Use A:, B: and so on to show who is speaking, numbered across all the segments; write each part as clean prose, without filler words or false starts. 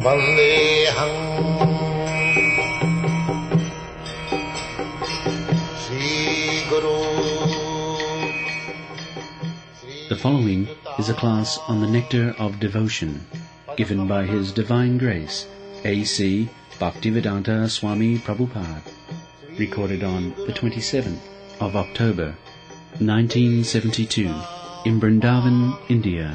A: Vandeham Sri Guru.
B: The following is a class on the Nectar of Devotion, given by His Divine Grace, A.C. Bhaktivedanta Swami Prabhupada, recorded on the 27th of October, 1972, in Vrindavan, India.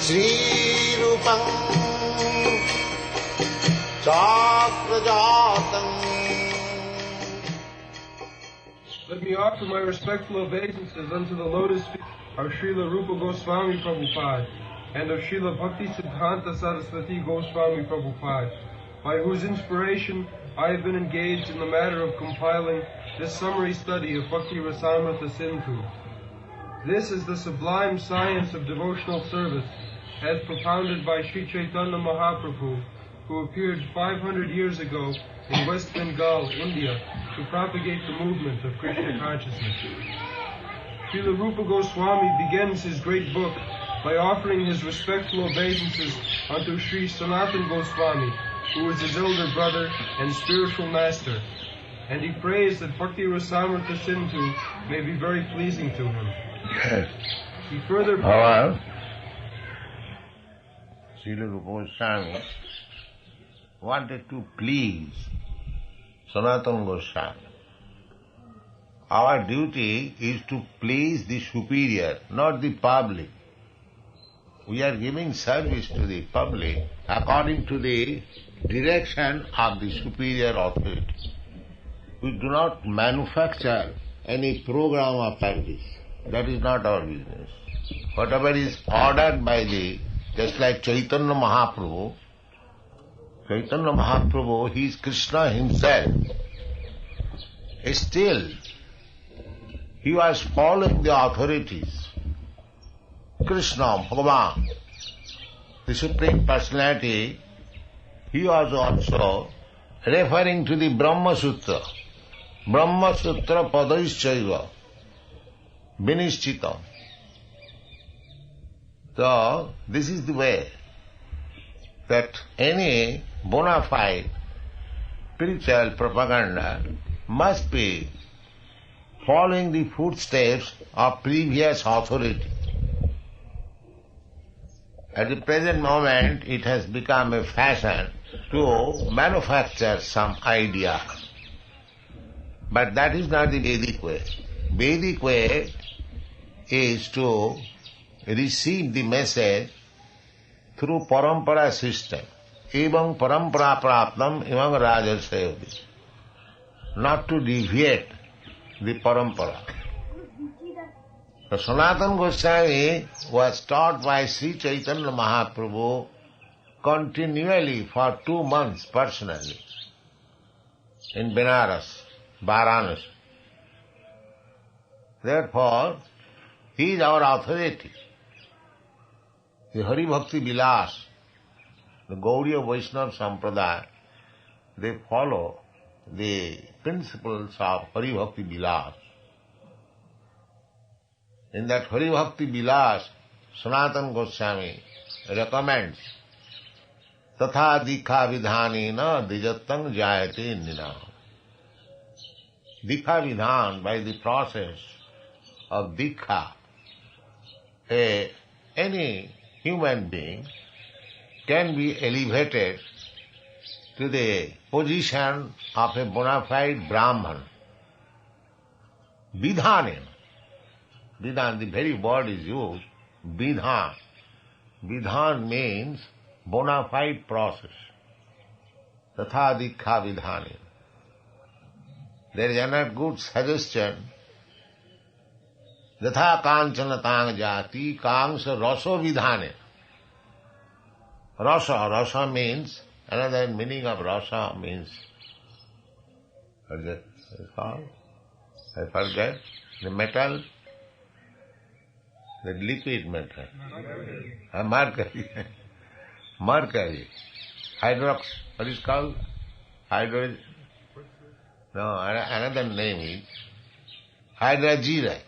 A: Sri Rupam Chakrajatam.
C: Let me offer my respectful obeisances unto the lotus feet of Srila Rupa Goswami Prabhupada and of Srila Bhakti Siddhanta Saraswati Goswami Prabhupada, by whose inspiration I have been engaged in the matter of compiling this summary study of Bhakti Rasamrita Sindhu. This is the sublime science of devotional service as propounded by Sri Chaitanya Mahaprabhu, who appeared 500 years ago in West Bengal, India, to propagate the movement of Krishna consciousness. Srila Rupa Goswami begins his great book by offering his respectful obeisances unto Sri Sanatana Goswami, who is his elder brother and spiritual master, and he prays that Bhakti Rasamrita Sindhu may be very pleasing to him.
A: Yes.
C: He further
A: Our Srila Rupa Goswami wanted to please Sanatana Goswami. Our duty is to please the superior, not the public. We are giving service to the public according to the direction of the superior authority. We do not manufacture any program of service. That is not our business. Whatever is ordered by just like Chaitanya Mahaprabhu, he is Krishna himself. Still, he was following the authorities. Krishna, Bhagavan, the Supreme Personality, he was also referring to the Brahma Sutra. Brahma Sutra Padaishchaiva, Vinishchita. So, this is the way that any bona fide spiritual propaganda must be following the footsteps of previous authority. At the present moment, it has become a fashion to manufacture some idea. But that is not the Vedic way. Vedic way is to receive the message through parampara system. Evam parampara praptam evam rajasayoti. Not to deviate the parampara. So Sanatana Goswami was taught by Sri Chaitanya Mahaprabhu continually for 2 months personally in Benares, Varanasi. Therefore, he is our authority. The Hari Bhakti Vilas, the Gaudiya Vaishnava Sampradaya, they follow the principles of Hari Bhakti Vilas. In that Hari Bhakti Vilas, Sanatana Goswami recommends Tatha Dikha Vidhanena Dijattang Jayate Nina. Dikha Vidhan, by the process of Dikha, any human being can be elevated to the position of a bona fide Brahman. Vidhanena. Vidhan, the very word is used, vidhan. Vidhan means bona fide process. Tatha dikha vidhani. There is another good suggestion. Tatha kanchana tang jati kangsa raso vidhane. Rasa means, another meaning of rasa means, what is it called? I forget. The metal, the liquid metal. Mercury. Mercury. What is called? Hydrogen. No, another name is hydrazine.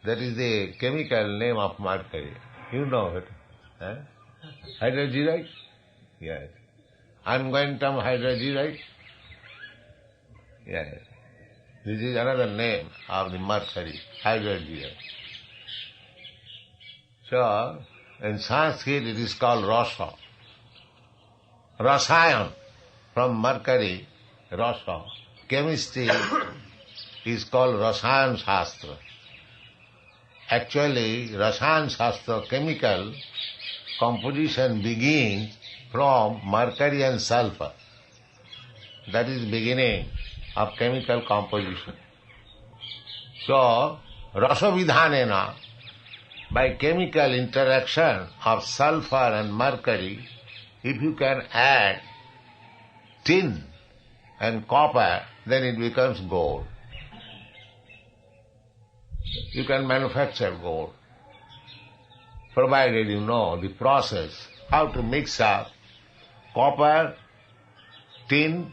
A: That is the chemical name of mercury. You know it. Huh? Hydrazine? Yes. Unguentum hydrazine? Yes. This is another name of the mercury, hydrazine. So, in Sanskrit it is called rasa. Rasayan, from mercury, rasa. Chemistry is called Rasayan Shastra. Actually, Rasayan Shastra, chemical composition begins from mercury and sulfur. That is the beginning of chemical composition. So, Rasavidhanena, by chemical interaction of sulfur and mercury, if you can add tin and copper, then it becomes gold. You can manufacture gold, provided you know the process, how to mix up copper, tin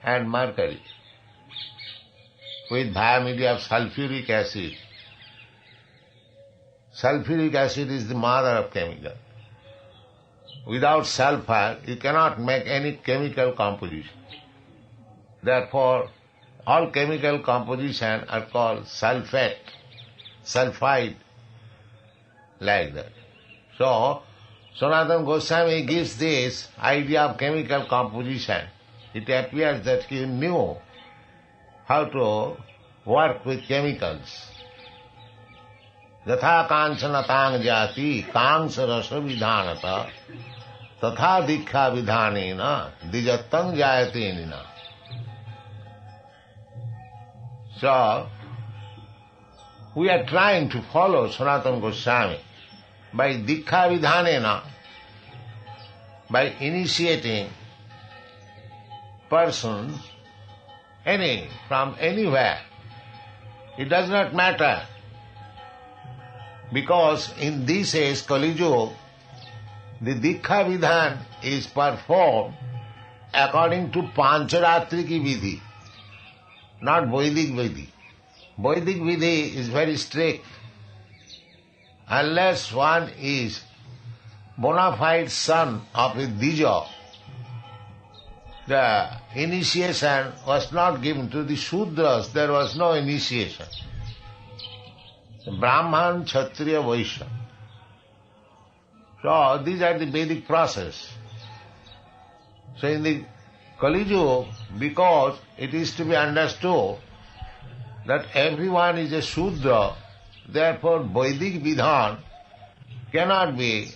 A: and mercury with biomedia of sulfuric acid. Sulfuric acid is the mother of chemical. Without sulfur, you cannot make any chemical composition. Therefore, all chemical composition are called sulfate, sulfide, like that. So, Sanatana Goswami gives this idea of chemical composition. It appears that he knew how to work with chemicals. Yatha kanchana tang jati kangsha rasa vidhanata tatha dikha vidhanena dijatang jayate nina. So, we are trying to follow Sanatana Goswami by dikha vidhanena, by initiating persons from anywhere. It does not matter, because in this age, Kali Yuga, the dikha vidhan is performed according to Pancharatriki vidhi, not Vedic vidhi. Vedic vidhi is very strict. Unless one is bona fide son of a Dija, the initiation was not given to the Shudras. There was no initiation. Brahman, Kshatriya, Vaishya. So these are the Vedic process. So in the Kali Yuga, because it is to be understood that everyone is a Shudra, therefore Vedic Vidhan cannot be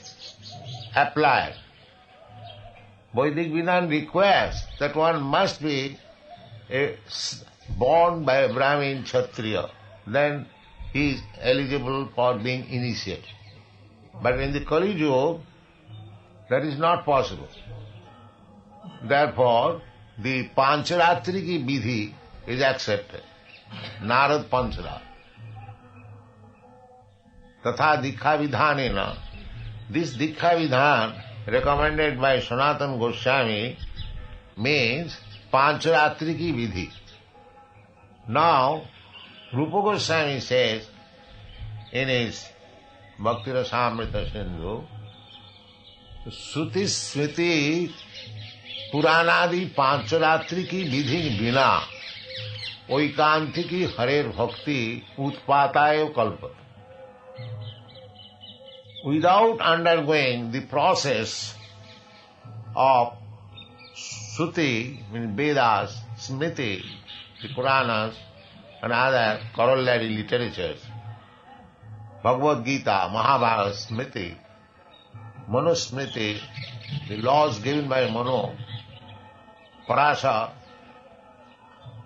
A: applied. Vedic Vidhan requires that one must be born by a Brahmin Kshatriya, then he is eligible for being initiated. But in the Kali Yuga, that is not possible. Therefore, the Pancharatriki vidhi is accepted. Narad Panchara. Tatha dikha vidhanena. This dikha vidhan recommended by Sanatana Goswami means Pancharatriki vidhi. Now, Rupa Goswami says in his Bhakti Rasamrita Sindhu, Shruti Smriti Puranadi Pancharatriki vidhi bina oikantiki harer bhakti utpatayo kalpat. Without undergoing the process of Shruti, means Vedas, Smriti, the Puranas, and other corollary literatures, Bhagavad Gita, Mahabharata, Smriti, Manusmriti, the laws given by Manu, Parasa.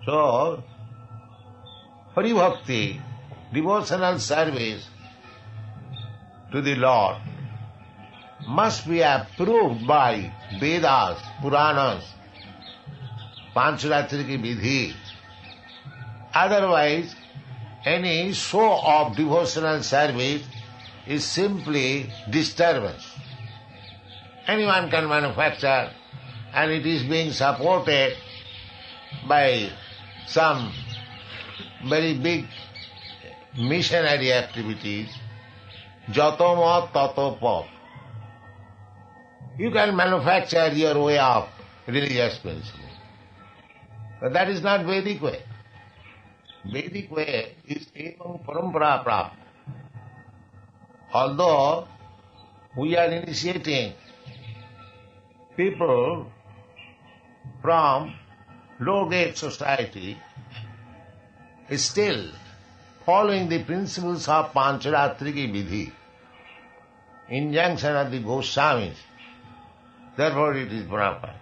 A: So, Hari Bhakti, devotional service to the Lord, must be approved by Vedas, Puranas, Pancharatriki vidhi. Otherwise, any show of devotional service is simply disturbance. Anyone can manufacture, and it is being supported by some very big missionary activities, jato mat tato pop. You can manufacture your way of religious principle. But that is not Vedic way. Vedic way is evam parampara prapta. Although we are initiating people from low-grade society, is still following the principles of Pancharatriki Vidhi, injunction of the Goswamis. Therefore it is proper.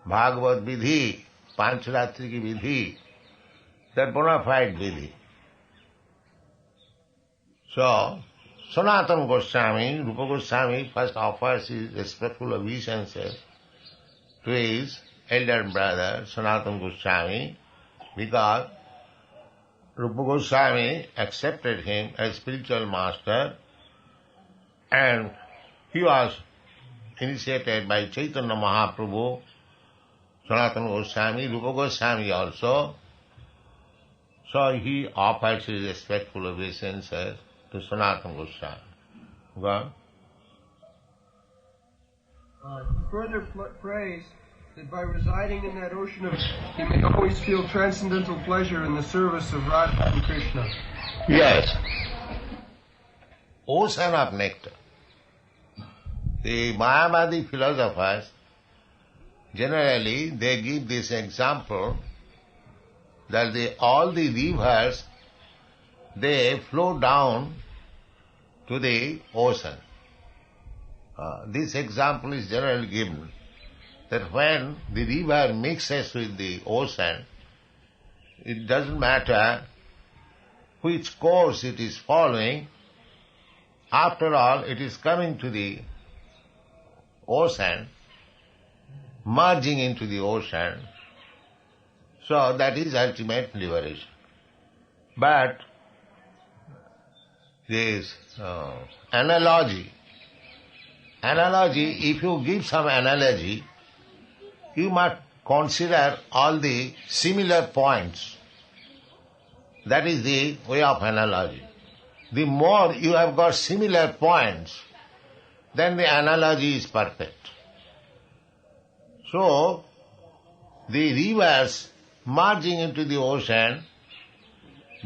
A: Bhagavad Vidhi, Pancharatriki Vidhi, they are bona fide Vidhi. So, Sanatana Goswami, Rupa Goswami first offers his respectful obeisances to his elder brother, Sanatana Goswami, because Rupa Goswami accepted him as spiritual master and he was initiated by Chaitanya Mahaprabhu, Sanatana Goswami, Rupa Goswami also. So he offers his respectful obeisances to Sanatana Goswami. Go on.
C: He further prays that by residing in that ocean of he may always feel transcendental pleasure in the service of Radha and Krishna.
A: Yes. Ocean of nectar. The Mayavadi philosophers, generally, they give this example that all the rivers, they flow down to the ocean. This example is generally given that when the river mixes with the ocean, it doesn't matter which course it is following, after all it is coming to the ocean, merging into the ocean, so that is ultimate liberation. But this analogy, if you give some analogy, you must consider all the similar points. That is the way of analogy. The more you have got similar points, then the analogy is perfect. So, the rivers merging into the ocean,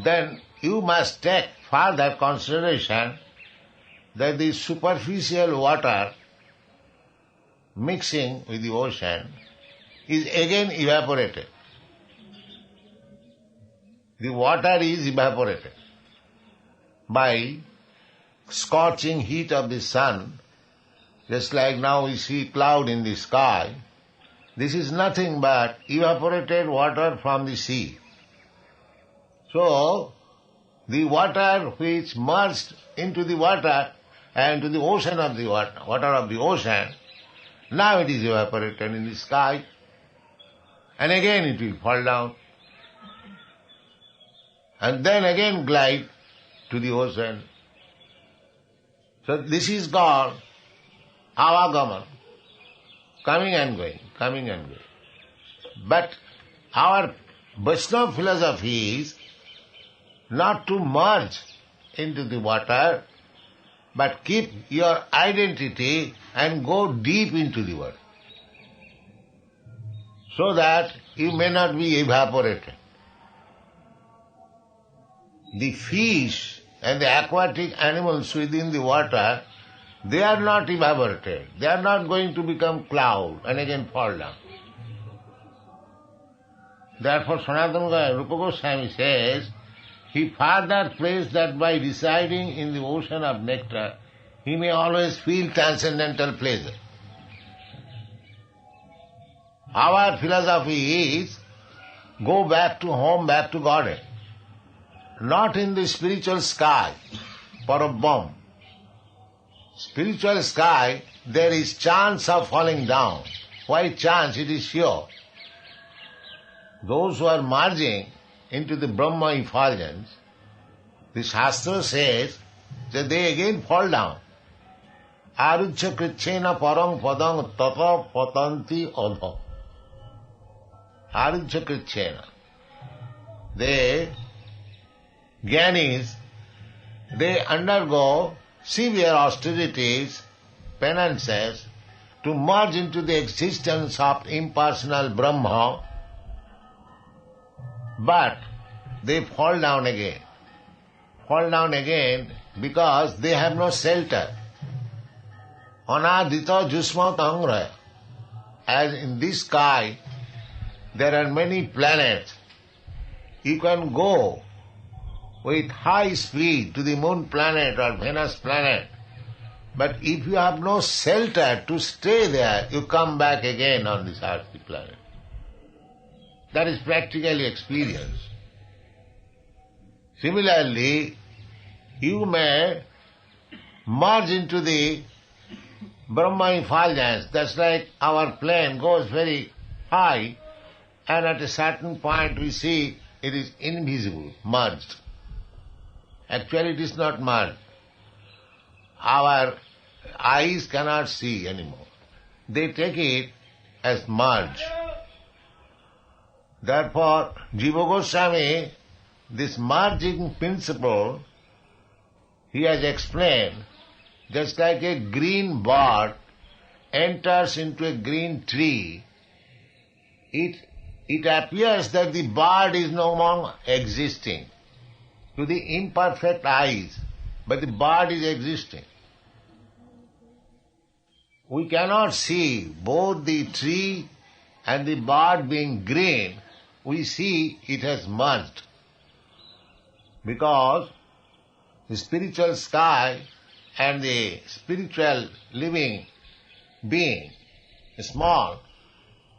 A: then you must take further consideration that the superficial water mixing with the ocean is again evaporated. The water is evaporated by scorching heat of the sun, just like now we see cloud in the sky. This is nothing but evaporated water from the sea. So, the water which merged into the water and to the ocean of the water of the ocean, now it is evaporated in the sky, and again it will fall down, and then again glide to the ocean. So this is called avagama, coming and going, coming and going. But our Vaishnava philosophy is not to merge into the water, but keep your identity and go deep into the water, so that you may not be evaporated. The fish and the aquatic animals within the water, they are not evaporated. They are not going to become cloud and again fall down. Therefore, Sanatana Rupa Goswami says, he further prays that by residing in the ocean of nectar, he may always feel transcendental pleasure. Our philosophy is, go back to home, back to Godhead. Not in the spiritual sky, Parabham. Spiritual sky, there is chance of falling down. Why chance? It is sure. Those who are merging into the Brahma effulgence, the Shastra says that they again fall down. Arujya krichena parang padang tata patanti adha. Arujya krichena. the Jnanis, they undergo severe austerities, penances, to merge into the existence of impersonal Brahma, but they fall down again. Fall down again because they have no shelter. Anadita jusmat angraya. As in this sky, there are many planets. You can go with high speed to the moon planet or Venus planet, but if you have no shelter to stay there, you come back again on this earthly planet. That is practically experienced. Similarly, you may merge into the Brahma effulgence. That's like our plane goes very high, and at a certain point we see it is invisible, merged. Actually it is not merged. Our eyes cannot see anymore. They take it as merge. Therefore, Jiva Goswami, this merging principle, he has explained, just like a green bird enters into a green tree, it appears that the bird is no longer existing to the imperfect eyes, but the bird is existing. We cannot see both the tree and the bird being green. We see it has merged, because the spiritual sky and the spiritual living being is small.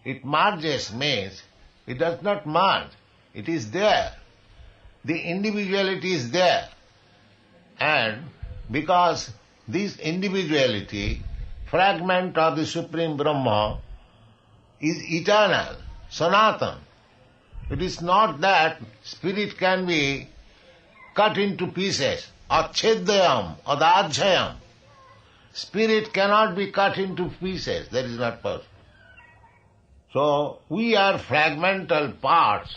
A: It merges means it does not merge. It is there. The individuality is there. And because this individuality, fragment of the Supreme Brahma, is eternal, Sanatan. It is not that spirit can be cut into pieces, achedayam, adajayam. Spirit cannot be cut into pieces, that is not possible. So, we are fragmental parts.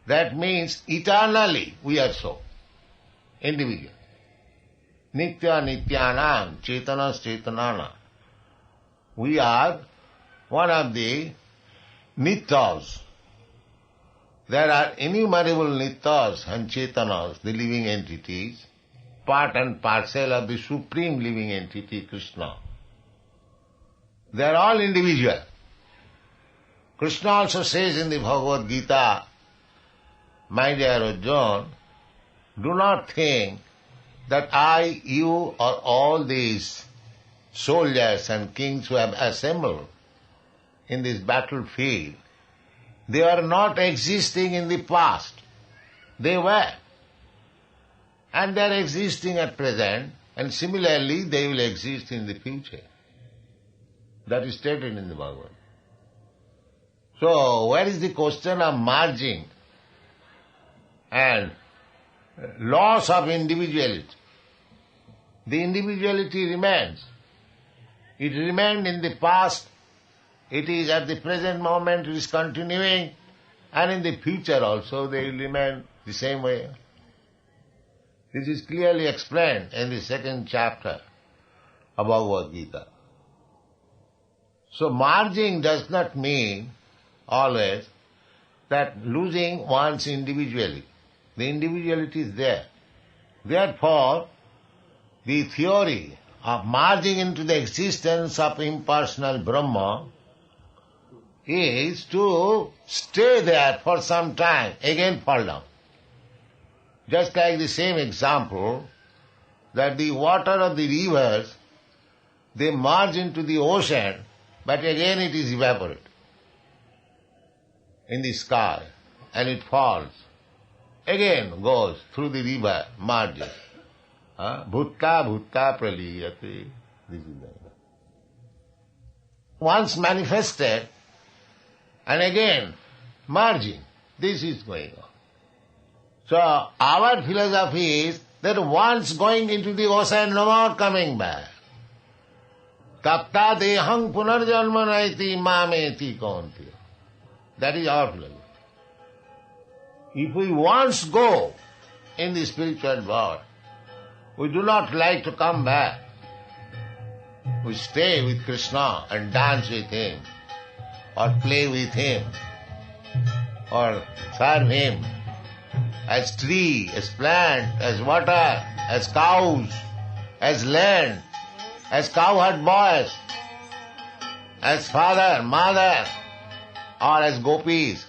A: That means eternally we are so, individual. Nitya nityanam, chetanas chetanana. We are one of the nityas. There are innumerable nityas and chetanas, the living entities, part and parcel of the supreme living entity, Krishna. They are all individual. Krishna also says in the Bhagavad Gita, my dear Arjuna, do not think that I, you, or all these soldiers and kings who have assembled in this battlefield, they are not existing in the past. They were. And they are existing at present, and similarly they will exist in the future. That is stated in the Bhagavad. So, where is the question of merging and loss of individuality? The individuality remains. It remained in the past, it is at the present moment, it is continuing, and in the future also they will remain the same way. This is clearly explained in the second chapter of Bhagavad Gita. So merging does not mean always that losing one's individuality. The individuality is there. Therefore, the theory of merging into the existence of impersonal Brahma is to stay there for some time, again fall down. Just like the same example, that the water of the rivers, they merge into the ocean, but again it is evaporated in the sky, and it falls. Again goes through the river, merges. Bhutta bhutta praliyate. This is the once manifested, and again merging. This is going on. So our philosophy is that once going into the ocean, no more coming back. Tapta dehang punarjanma naiti mameti kaunti. That is our philosophy. If we once go in the spiritual world, we do not like to come back. We stay with Krishna and dance with him, or play with him, or serve him as tree, as plant, as water, as cows, as land, as cowherd boys, as father, mother, or as gopis.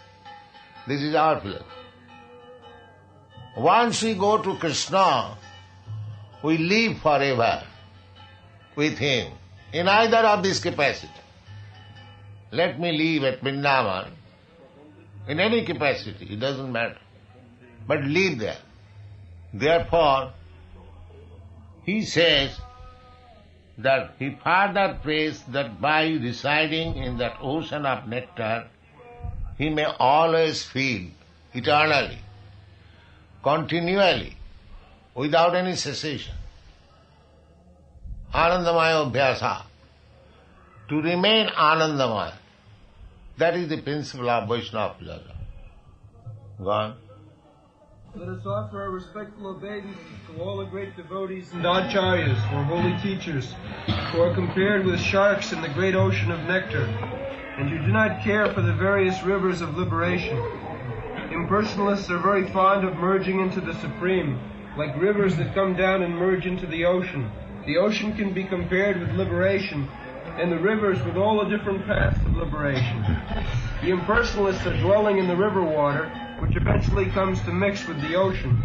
A: This is our philosophy. Once we go to Krishna, we live forever with him in either of these capacities. Let me live at Vrindavan in any capacity, it doesn't matter, but live there. Therefore, he says that he further prays that by residing in that ocean of nectar, he may always feel eternally, continually, without any cessation. Anandamaya Abhyasa. To remain Anandamaya. That is the principle of Vaishnava philosophy. Go on.
C: Let us offer our respectful obeisances to all the great devotees and acharyas, or holy teachers, who are compared with sharks in the great ocean of nectar, and who do not care for the various rivers of liberation. Impersonalists are very fond of merging into the Supreme, like rivers that come down and merge into the ocean. The ocean can be compared with liberation, and the rivers with all the different paths of liberation. The impersonalists are dwelling in the river water, which eventually comes to mix with the ocean.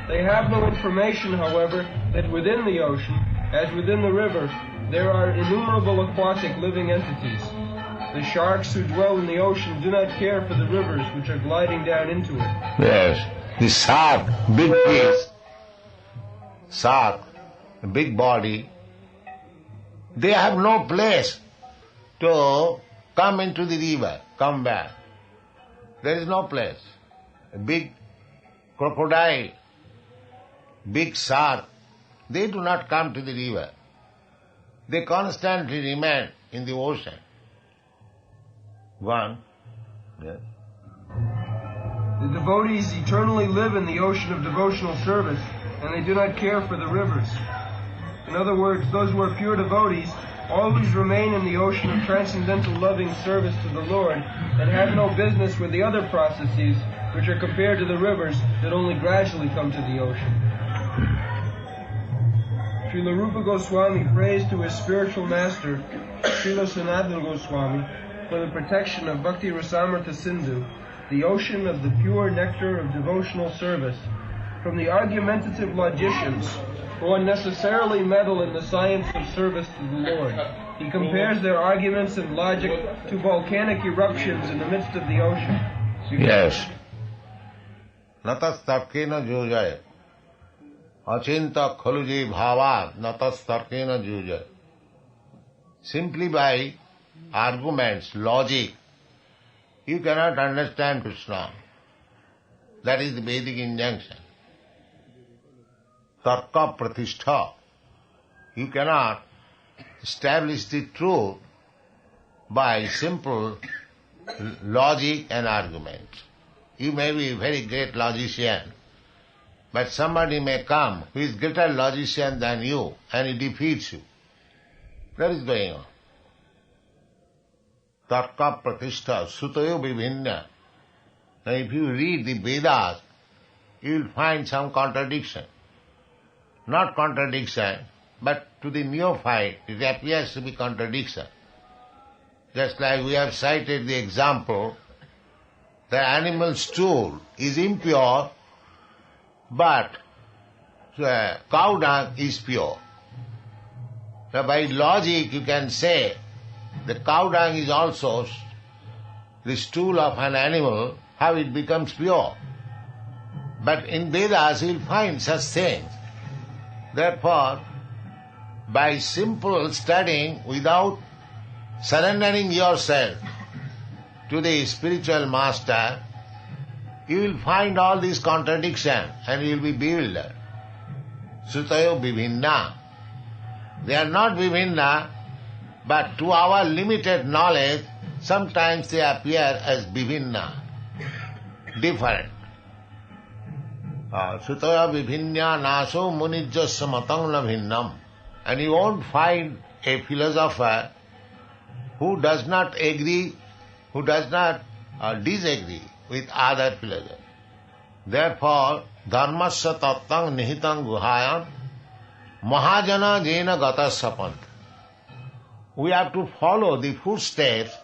C: They have no information, however, that within the ocean, as within the river, there are innumerable aquatic living entities. The sharks who dwell in the ocean do not care for the rivers which are gliding down into it.
A: Yes, the shark, big fish, shark, big body, they have no place to come into the river, come back. There is no place. A big crocodile, big shark, they do not come to the river. They constantly remain in the ocean. One. Yes.
C: The devotees eternally live in the ocean of devotional service, and they do not care for the rivers. In other words, those who are pure devotees always remain in the ocean of transcendental loving service to the Lord, and have no business with the other processes which are compared to the rivers that only gradually come to the ocean. Srila Rupa Goswami prays to his spiritual master, Srila Sanatana Goswami, for the protection of Bhakti Rasamrita Sindhu, the ocean of the pure nectar of devotional service, from the argumentative logicians who unnecessarily meddle in the science of service to the Lord. He compares their arguments and logic to volcanic eruptions in the midst of the ocean.
A: Yes. Natas tarkena jujay. Achinta khaluji bhava natas tarkena jujay. Simply by arguments, logic, you cannot understand Krishna. That is the Vedic injunction. Tarka pratishtha. You cannot establish the truth by simple logic and argument. You may be a very great logician, but somebody may come who is greater logician than you and he defeats you. That is going on. Tarka pratishtha sutayo vivinna. Now if you read the Vedas, you will find some contradiction. Not contradiction, but to the neophyte it appears to be contradiction. Just like we have cited the example, the animal stool is impure, but cow dung is pure. So by logic you can say the cow dung is also the stool of an animal, how it becomes pure. But in Vedas you will find such things. Therefore, by simple studying without surrendering yourself to the spiritual master, you will find all these contradictions and you will be bewildered. Sutayo vivinna. They are not vivinna, but to our limited knowledge, sometimes they appear as vivinna, different. Sutaya viभिन्या naso munijjasya matang na bhinnam. And you won't find a philosopher who does not agree, who does not disagree with other philosophers. Therefore, dharmasya tattang nihitam guhayam mahajana jena gatasya pant. We have to follow the footsteps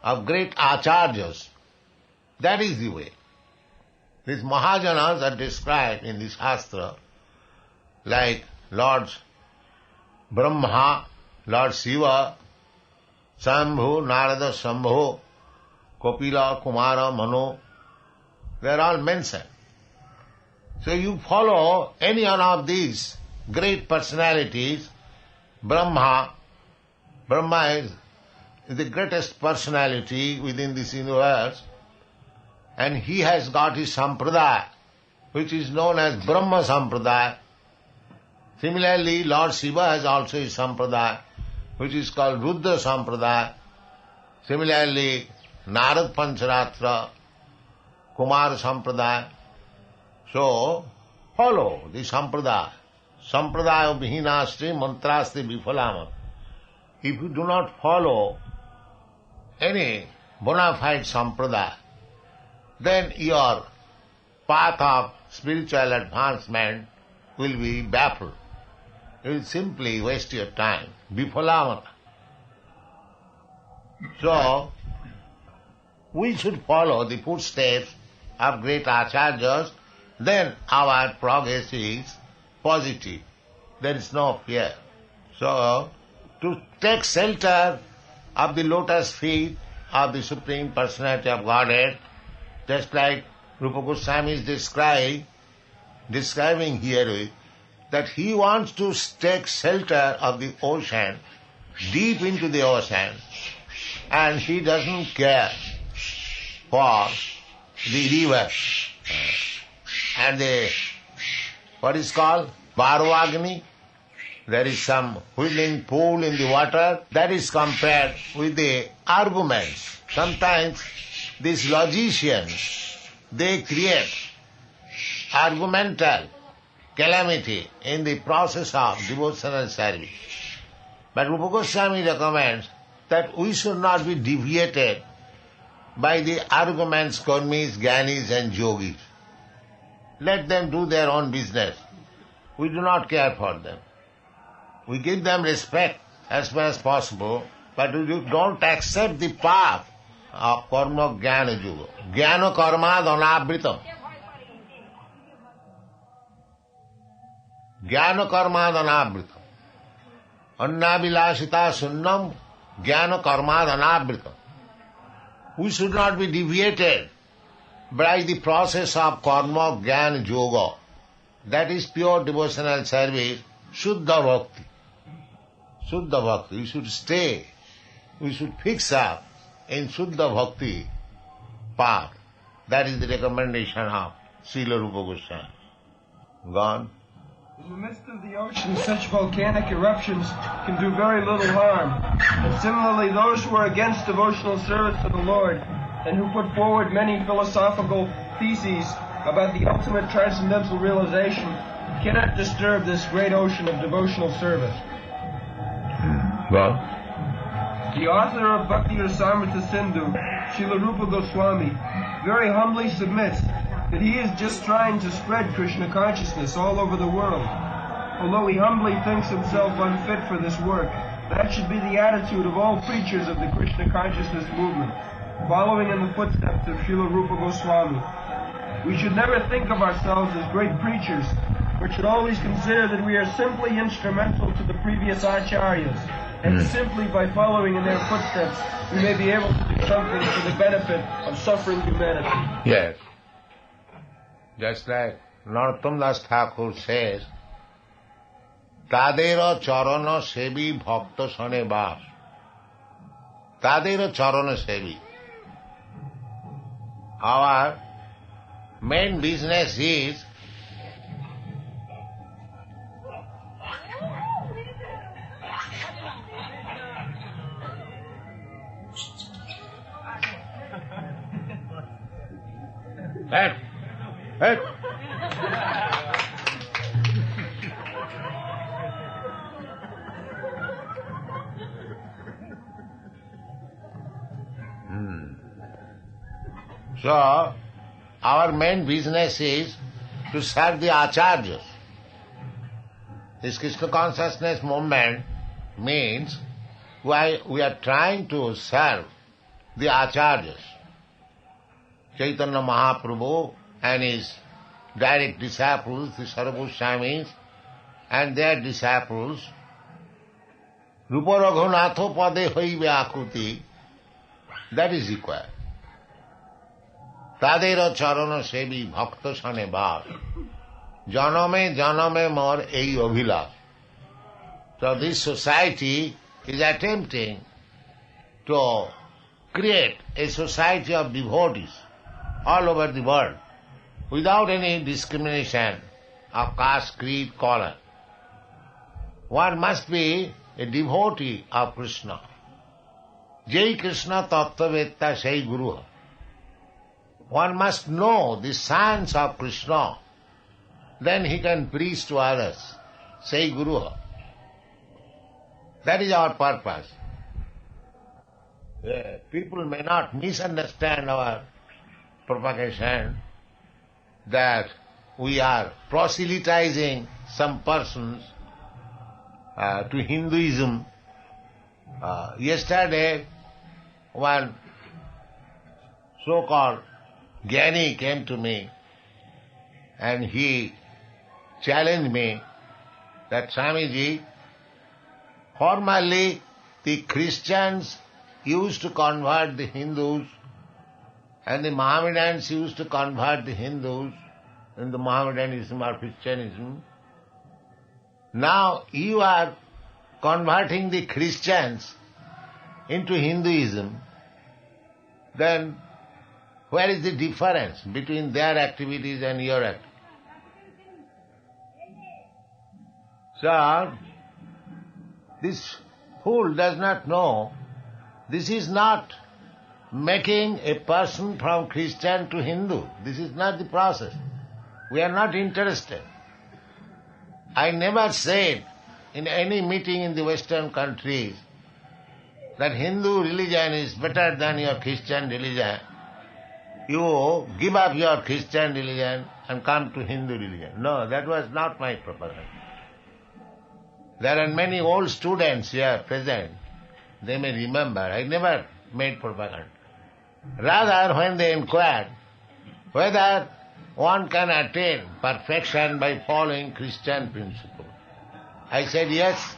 A: of great acharyas. That is the way. These mahajanas are described in this Shastra like Lords Brahma, Lord Shiva, Shambhu, Narada, Shambhu, Kapila, Kumara, Manu. They are all mentioned. So you follow any one of these great personalities. Brahma is the greatest personality within this universe, and he has got his sampradaya, which is known as Brahma Sampradaya. Similarly, Lord Shiva has also his sampradaya, which is called Rudra Sampradaya. Similarly, Narad Pancharatra, Kumar Sampradaya. So, follow the sampradaya. Sampradaya vihinasti mantrasti vifalama. If you do not follow any bona fide sampradaya, then your path of spiritual advancement will be baffled. You will simply waste your time. Vifalamana. So, we should follow the footsteps of great acharyas, then our progress is positive. There is no fear. So, to take shelter of the lotus feet of the Supreme Personality of Godhead, just like Rupa Goswami is describing here, that he wants to take shelter of the ocean, deep into the ocean, and he doesn't care for the river and the, what is called, Parvagni. There is some whirling pool in the water. That is compared with the arguments. Sometimes these logicians, they create argumental calamity in the process of devotional service. But Rupa Goswami recommends that we should not be deviated by the arguments, karmis, jnanis and yogis. Let them do their own business. We do not care for them. We give them respect as far as possible, but we don't accept the path of karma jnana yoga. Jnana karma dhanavritam. Jnana karma dhanavritam. Annavilasita sunnam jnana karma dhanavritam. We should not be deviated by the process of karma jnana yoga. That is pure devotional service, Shuddha Bhakti. Shuddha Bhakti. We should stay, we should fix up in Shuddha Bhakti path. That is the recommendation of Srila Rupa Goswami. Gone.
C: In the midst of the ocean, such volcanic eruptions can do very little harm. And similarly, those who are against devotional service to the Lord and who put forward many philosophical theses about the ultimate transcendental realization cannot disturb this great ocean of devotional service.
A: Well,
C: the author of Bhakti Rasamrita Sindhu, Srila Rupa Goswami, very humbly submits that he is just trying to spread Krishna consciousness all over the world. Although he humbly thinks himself unfit for this work, that should be the attitude of all preachers of the Krishna consciousness movement, following in the footsteps of Srila Rupa Goswami. We should never think of ourselves as great preachers, but should always consider that we are simply instrumental to the previous acharyas, and simply by following in their footsteps, we may be able to do something for the benefit of suffering humanity.
A: yes. Just like Narottam Das Thakur says, Tadera charana sevi bhakta sane bas. Tadera charana sevi. Our main business is So, our main business is to serve the acharyas. This Krishna consciousness movement means we are trying to serve the acharyas. Chaitanya Mahaprabhu and his direct disciples, the Sarvaswamis, and their disciples, Rupa Raghunatho Pade Hoibe Akuti, that is required. Tadera Charana Sevi Bhakta Sane Bas, Janame Janame Mor Ei Abhilash. So this society is attempting to create a society of devotees all over the world without any discrimination of caste, creed, color. One must be a devotee of Krishna. Jai Krishna Tattvavetta Sai Guru. One must know the science of Krishna, then he can preach to others. Sai Guru. That is our purpose. People may not misunderstand our propagation that we are proselytizing some persons to Hinduism. Yesterday, one so-called Gyani came to me and he challenged me that Swamiji, formerly the Christians used to convert the Hindus and the Mohammedans used to convert the Hindus in the Mohammedanism or Christianism. Now you are converting the Christians into Hinduism. Then where is the difference between their activities and your activities? So, this fool does not know this is not making a person from Christian to Hindu. This is not the process. We are not interested. I never said in any meeting in the Western countries that Hindu religion is better than your Christian religion. You give up your Christian religion and come to Hindu religion. No, that was not my proposal. There are many old students here present. They may remember. I never made propaganda. Rather, when they inquired whether one can attain perfection by following Christian principles, I said yes.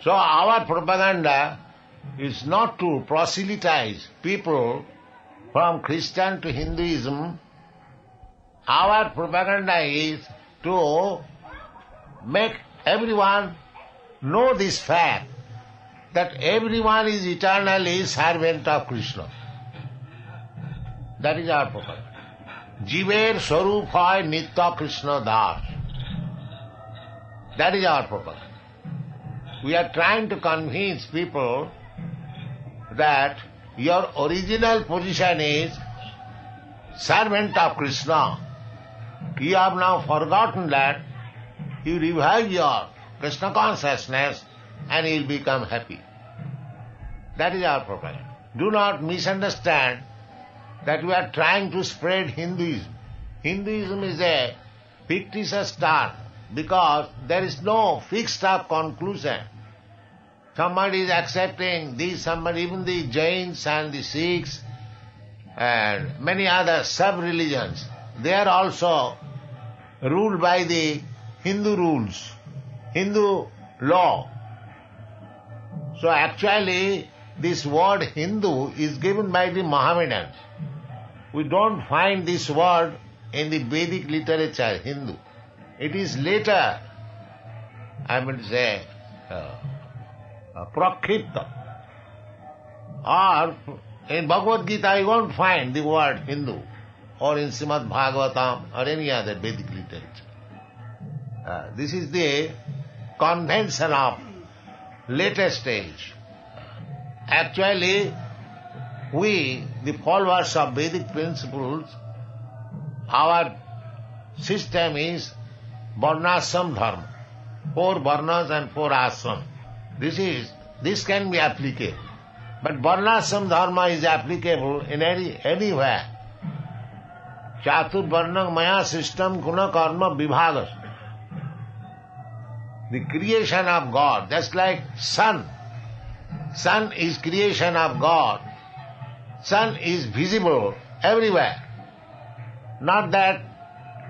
A: So our propaganda is not to proselytize people from Christian to Hinduism. Our propaganda is to make everyone know this fact that everyone is eternally servant of Krishna. That is our propaganda. Jiver Swarup hoy Nitya Krishna Das. That is our propaganda. We are trying to convince people that your original position is servant of Krishna. You have now forgotten that. You revive your Krishna consciousness and you will become happy. That is our propaganda. Do not misunderstand that we are trying to spread Hinduism. Hinduism is a fictitious term because there is no fixed up conclusion. Somebody is accepting this, somebody, even the Jains and the Sikhs and many other sub-religions, they are also ruled by the Hindu rules, Hindu law. So actually this word Hindu is given by the Mohammedans. We don't find this word in the Vedic literature, Hindu. It is later, I would say, Prakrita. Or in Bhagavad Gita you won't find the word Hindu, or in Srimad Bhagavatam or any other Vedic literature. This is the convention of latest age. Actually, we, the followers of Vedic principles, our system is Varnashram Dharma, 4 Varnas and 4 Ashram. This can be applicable. But Varnashram Dharma is applicable in anywhere. Chatur Varnam Maya System Guna Karma Vibhagas. The creation of God, just like sun. Sun is creation of God. Sun is visible everywhere. Not that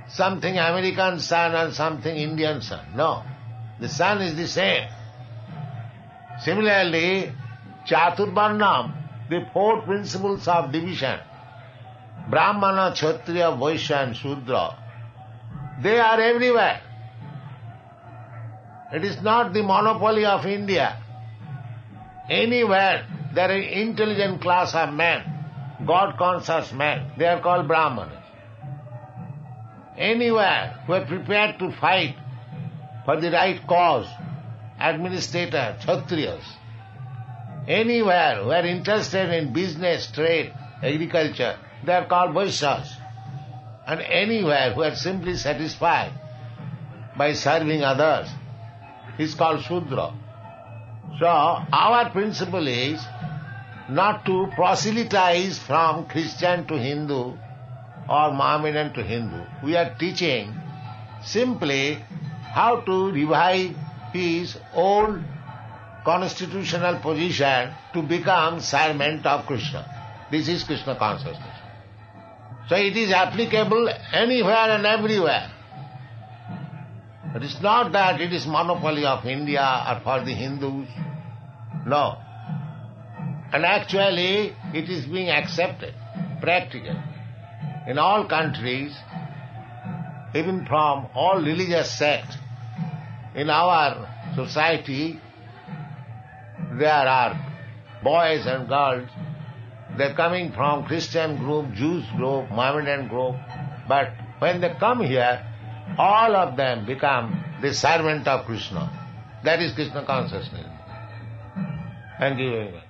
A: something American sun or something Indian sun. No. The sun is the same. Similarly, Chaturvarnam, the four principles of division, Brahmana, Kshatriya, Vaishya and Shudra, they are everywhere. It is not the monopoly of India. Anywhere there is an intelligent class of men, God-conscious men, they are called Brahmanas. Anywhere who are prepared to fight for the right cause, administrators, Kshatriyas. Anywhere who are interested in business, trade, agriculture, they are called Vaishyas. And anywhere who are simply satisfied by serving others is called Shudra. So our principle is not to proselytize from Christian to Hindu or Mohammedan to Hindu. We are teaching simply how to revive his old constitutional position to become servant of Krishna. This is Krishna consciousness. So it is applicable anywhere and everywhere. It is not that it is monopoly of India or for the Hindus. No. And actually it is being accepted, practically. In all countries, even from all religious sects, in our society, there are boys and girls, they are coming from Christian group, Jews group, Mohammedan group, but when they come here, all of them become the servant of Krishna. That is Krishna consciousness. Thank you very much.